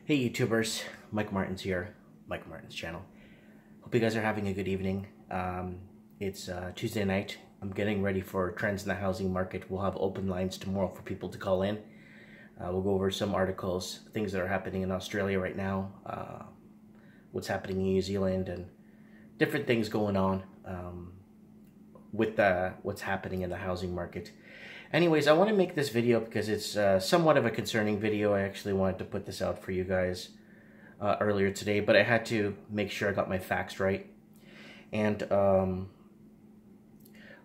Hey YouTubers, Mike Martin's here, Mike Martin's channel. Hope you guys are having a good evening. It's Tuesday night. I'm getting ready for trends in the housing market. We'll have open lines tomorrow for people to call in. We'll go over some articles, things that are happening in Australia right now, what's happening in New Zealand, and different things going on with what's happening in the housing market. Anyways, I want to make this video because it's somewhat of a concerning video. I actually wanted to put this out for you guys earlier today, but I had to make sure I got my facts right. And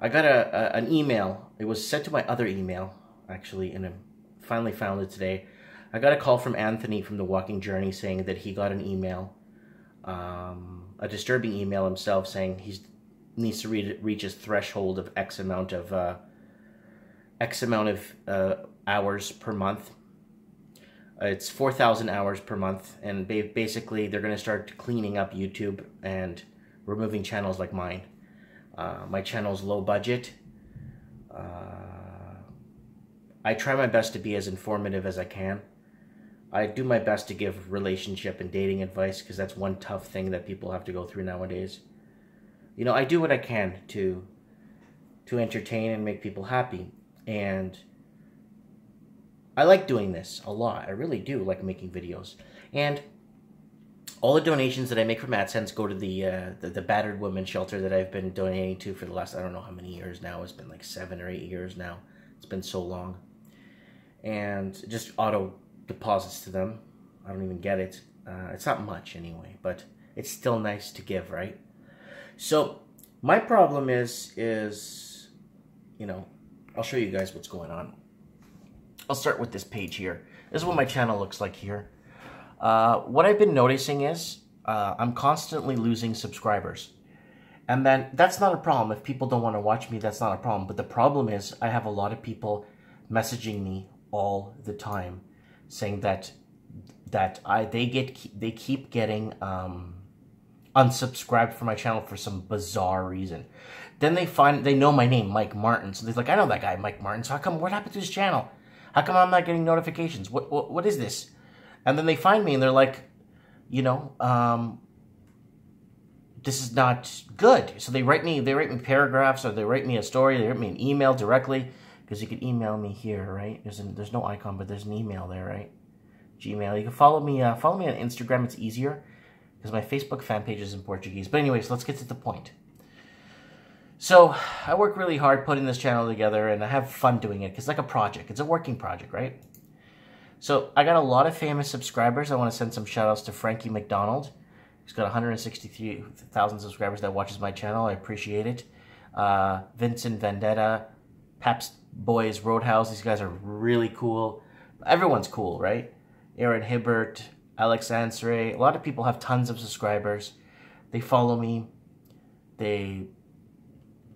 I got an email. It was sent to my other email, actually, and I finally found it today. I got a call from Anthony from The Walking Journey saying that he got an email, a disturbing email himself, saying he needs to reach his threshold of X amount of hours per month. It's 4,000 hours per month, and basically they're going to start cleaning up YouTube and removing channels like mine. My channel's low budget. I try my best to be as informative as I can. I do my best to give relationship and dating advice because that's one tough thing that people have to go through nowadays. You know, I do what I can to entertain and make people happy. And I like doing this a lot. I really do like making videos. And all the donations that I make from AdSense go to the battered women shelter that I've been donating to for the last, I don't know how many years now. It's been like 7 or 8 years now. It's been so long. And just auto deposits to them. I don't even get it. It's not much anyway, but it's still nice to give, right? So my problem is, you know, I'll show you guys what's going on. I'll start with this page here. This is what my channel looks like here. What I've been noticing is I'm constantly losing subscribers. And then that's not a problem. If people don't want to watch me, that's not a problem. But the problem is I have a lot of people messaging me all the time saying that they keep getting unsubscribed from my channel for some bizarre reason. Then they know my name, Mike Martin. So they're like, I know that guy, Mike Martin. So how come, what happened to his channel? How come I'm not getting notifications? What is this? And then they find me and they're like, you know, this is not good. So they write me paragraphs, or they write me a story, they write me an email directly, because you can email me here, right? There's no icon, but there's an email there, right? Gmail. You can follow me on Instagram. It's easier because my Facebook fan page is in Portuguese. But anyways, let's get to the point. So I work really hard putting this channel together, and I have fun doing it because it's like a project. It's a working project, right? So I got a lot of famous subscribers. I want to send some shout outs to Frankie McDonald. He's got 163,000 subscribers that watches my channel. I appreciate it. Vincent Vendetta, Pabst Boys Roadhouse. These guys are really cool. Everyone's cool, right? Aaron Hibbert, Alex Ansray. A lot of people have tons of subscribers. They follow me. They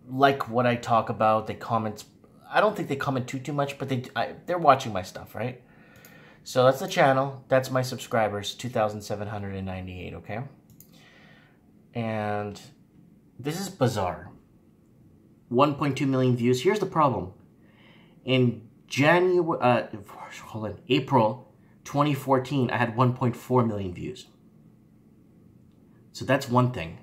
like what I talk about. They comment. I don't think they comment too much, but they're watching my stuff, right? So that's the channel. That's my subscribers, 2,798, okay? And this is bizarre. 1.2 million views. Here's the problem. In April 2014, I had 1.4 million views. So that's one thing,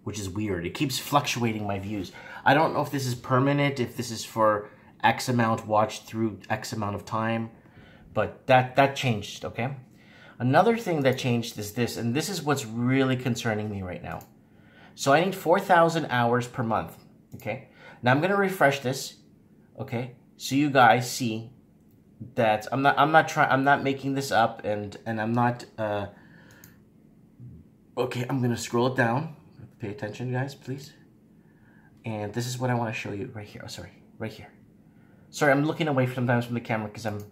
which is weird. It keeps fluctuating my views. I don't know if this is permanent, if this is for X amount watched through X amount of time, but that changed, okay? Another thing that changed is this, and this is what's really concerning me right now. So I need 4,000 hours per month, okay? Now I'm gonna refresh this, okay? So you guys see that I'm not making this up, and I'm not okay, I'm gonna scroll it down. Pay attention, guys, please. And this is what I want to show you right here. Oh, sorry, right here. Sorry, I'm looking away sometimes from the camera because I'm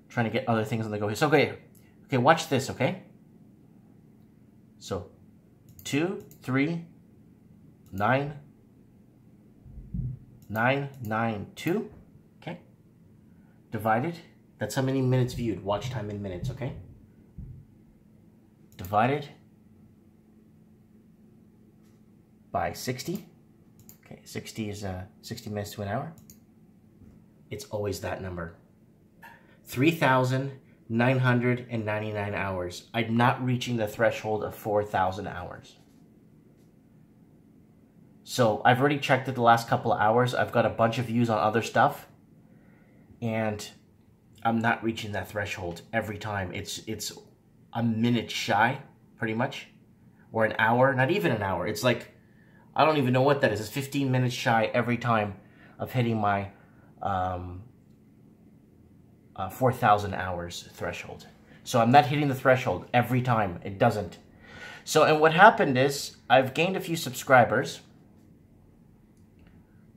trying to get other things on the go here. So okay, watch this, okay? So 2, 3, 9, 9, 9, 2. Okay. Divided. That's how many minutes viewed. Watch time in minutes, okay? Divided by 60. Okay, 60 is 60 minutes to an hour. It's always that number. 3,000 999 hours. I'm not reaching the threshold of 4,000 hours. So I've already checked it the last couple of hours. I've got a bunch of views on other stuff. And I'm not reaching that threshold every time. It's a minute shy, pretty much. Or an hour, not even an hour. It's like, I don't even know what that is. It's 15 minutes shy every time of hitting my 4,000 hours threshold. So I'm not hitting the threshold every time. It doesn't. So, and what happened is, I've gained a few subscribers,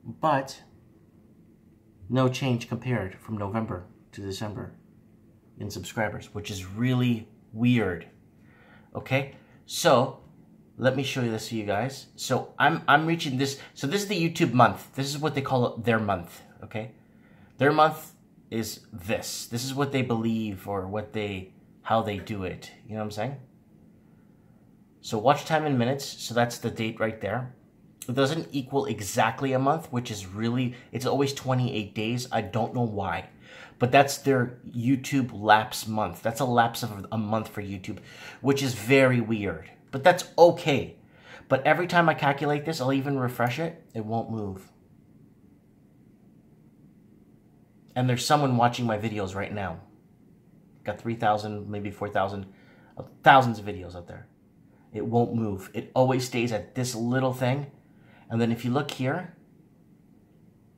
but no change compared from November to December in subscribers, which is really weird. Okay, so let me show you this to you guys. So I'm reaching this. So this is the YouTube month. This is what they call their month. Okay, their month is this. This is what they believe, or how they do it. You know what I'm saying? So watch time in minutes. So that's the date right there. It doesn't equal exactly a month, which is really, it's always 28 days. I don't know why, but that's their YouTube lapse month. That's a lapse of a month for YouTube, which is very weird, but that's okay. But every time I calculate this, I'll even refresh it, it won't move. And there's someone watching my videos right now. Got 3,000, maybe 4,000, thousands of videos out there. It won't move. It always stays at this little thing. And then if you look here,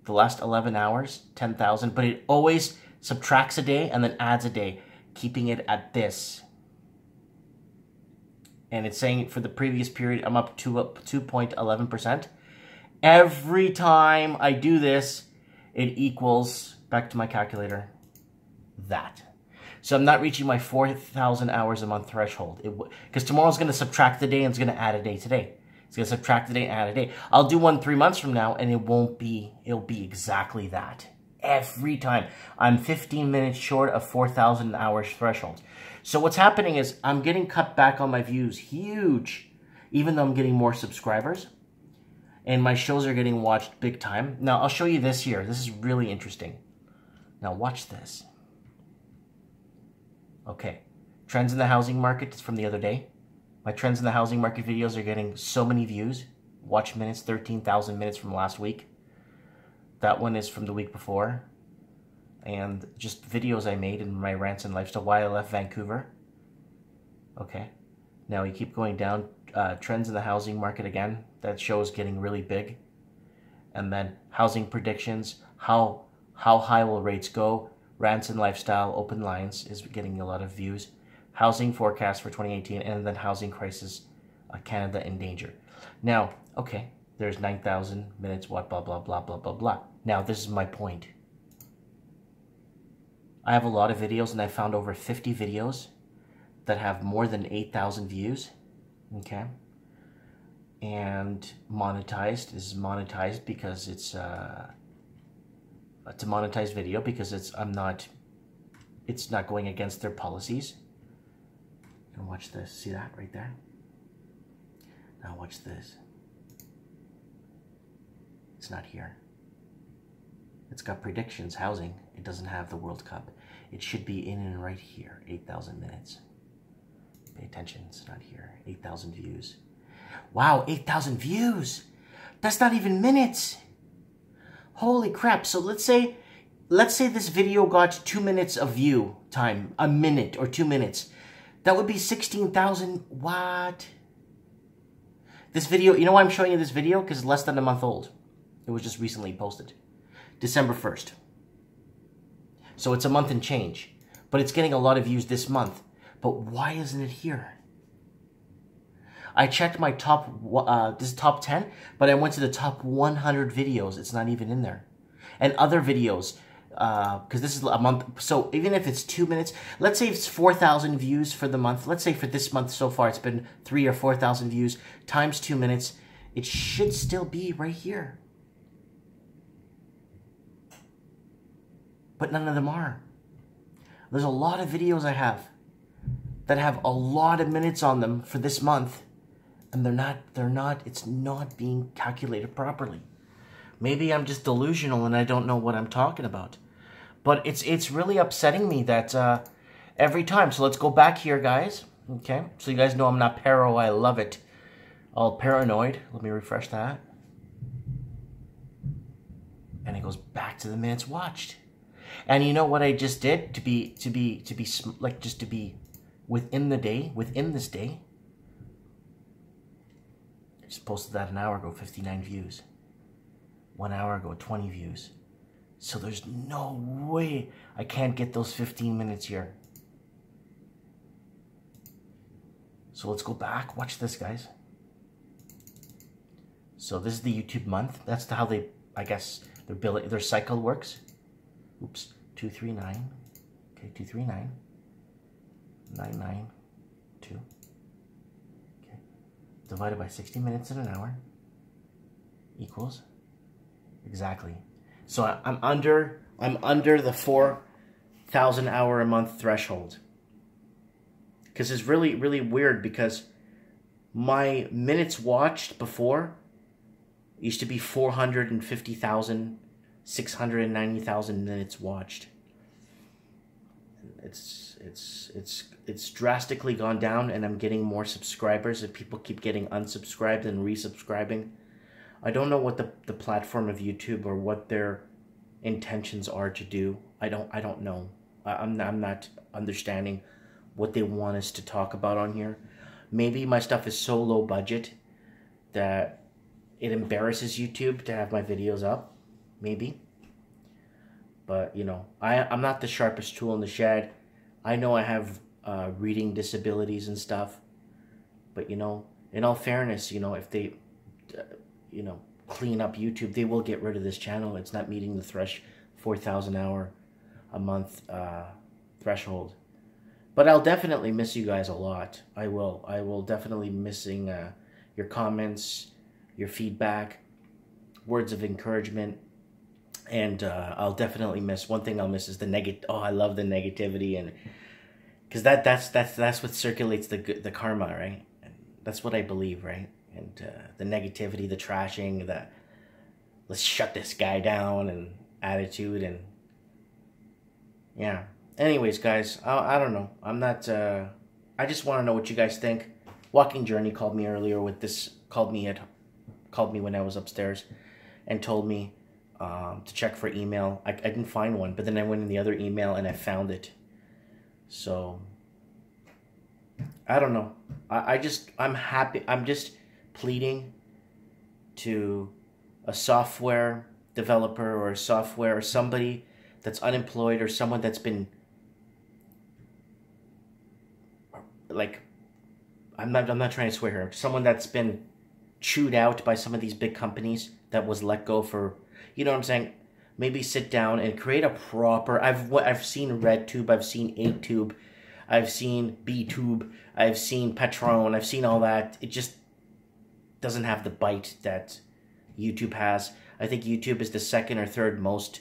the last 11 hours, 10,000, but it always subtracts a day and then adds a day, keeping it at this. And it's saying for the previous period, I'm up 2.11%. Every time I do this, it equals, back to my calculator, that. So I'm not reaching my 4,000 hours a month threshold. Because tomorrow's going to subtract the day and it's going to add a day today. It's going to subtract the day and add a day. I'll do one 3 months from now and it'll be exactly that. Every time. I'm 15 minutes short of 4,000 hours threshold. So what's happening is I'm getting cut back on my views. Huge. Even though I'm getting more subscribers. And my shows are getting watched big time. Now I'll show you this here. This is really interesting. Now watch this. Okay. Trends in the housing market. It's from the other day. My trends in the housing market videos are getting so many views. Watch minutes, 13,000 minutes from last week. That one is from the week before. And just videos I made in my rants and lifestyle, why I left Vancouver. Okay. Now you keep going down. Trends in the housing market again. That show is getting really big. And then housing predictions. How high will rates go? Rants and lifestyle, open lines is getting a lot of views. Housing forecast for 2018, and then housing crisis, Canada in danger. Now, okay, there's 9,000 minutes, what, blah, blah, blah, blah, blah, blah. Now, this is my point. I have a lot of videos, and I found over 50 videos that have more than 8,000 views, okay? And monetized. This is monetized because it's a monetized video because it's not going against their policies. And watch this. See that right there? Now watch this. It's not here. It's got predictions, housing. It doesn't have the World Cup. It should be in and right here. 8,000 minutes. Pay attention. It's not here. 8,000 views. Wow, 8,000 views. That's not even minutes. Holy crap. So let's say this video got 2 minutes of view time. A minute or 2 minutes. That would be 16,000. What? This video, you know why I'm showing you this video? Because it's less than a month old. It was just recently posted. December 1st. So it's a month and change. But it's getting a lot of views this month. But why isn't it here? I checked my this is top 10, but I went to the top 100 videos. It's not even in there. And other videos, because this is a month. So even if it's 2 minutes, let's say it's 4,000 views for the month. Let's say for this month so far, it's been 3,000 or 4,000 views times 2 minutes. It should still be right here. But none of them are. There's a lot of videos I have that have a lot of minutes on them for this month. And it's not being calculated properly. Maybe I'm just delusional and I don't know what I'm talking about. But it's really upsetting me that every time. So let's go back here, guys. Okay, so you guys know I'm not paro. I love it. All paranoid. Let me refresh that. And it goes back to the minutes watched. And you know what I just did to be within the day, within this day? I just posted that an hour ago, 59 views. 1 hour ago, 20 views. So there's no way I can't get those 15 minutes here. So let's go back. Watch this, guys. So this is the YouTube month. That's how they, I guess, their cycle works. Oops, 239. Okay, 239. 992. Okay, divided by 60 minutes in an hour equals exactly. So I'm under the 4,000 hour a month threshold. Because it's really weird, because my minutes watched before used to be 450,000, 690,000 minutes watched. It's drastically gone down, and I'm getting more subscribers, and people keep getting unsubscribed and resubscribing. I don't know what the platform of YouTube or what their intentions are to do. I don't know. I'm not understanding what they want us to talk about on here. Maybe my stuff is so low budget that it embarrasses YouTube to have my videos up. Maybe. But, you know, I'm not the sharpest tool in the shed. I know I have reading disabilities and stuff. But, you know, in all fairness, you know, if they, you know, clean up YouTube, they will get rid of this channel. It's not meeting the 4,000 hour a month threshold. But I'll definitely miss you guys a lot. I will definitely missing your comments, your feedback, words of encouragement. And I'll definitely miss, one thing I'll miss is the I love the negativity, and because that's what circulates the karma, right? And that's what I believe, right? And the negativity, the trashing, the let's shut this guy down and attitude, and yeah. Anyways, guys, I don't know. I'm not. I just want to know what you guys think. Walking Journey called me earlier with this. Called me when I was upstairs, and told me to check for email. I didn't find one, but then I went in the other email and I found it. So I don't know. I'm happy. I'm just pleading to a software developer or somebody that's unemployed, or someone that's been, like, I'm not trying to swear here. Someone that's been chewed out by some of these big companies, that was let go for, you know what I'm saying? Maybe sit down and create a proper. I've seen RedTube, I've seen ATube, I've seen BTube, I've seen Patron, I've seen all that. It just doesn't have the bite that YouTube has. I think YouTube is the second or third most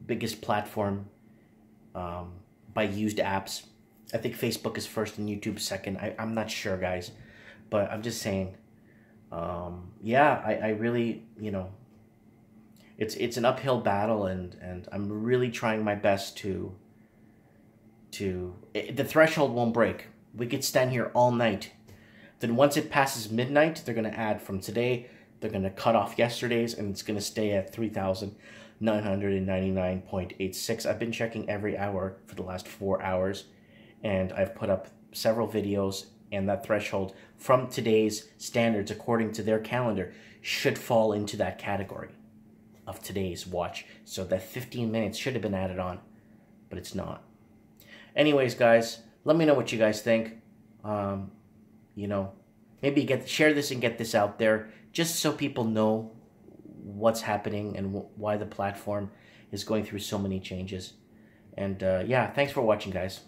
biggest platform by used apps. I think Facebook is first and YouTube second. I'm not sure, guys, but I'm just saying. Yeah, I really, you know, it's an uphill battle, and I'm really trying my best to the threshold won't break. We could stand here all night. Then once it passes midnight, they're going to add from today. They're going to cut off yesterday's, and it's going to stay at 3,999.86. I've been checking every hour for the last 4 hours, and I've put up several videos, and that threshold from today's standards, according to their calendar, should fall into that category of today's watch. So that 15 minutes should have been added on, but it's not. Anyways, guys, let me know what you guys think. You know, maybe share this and get this out there, just so people know what's happening and why the platform is going through so many changes. And yeah, thanks for watching, guys.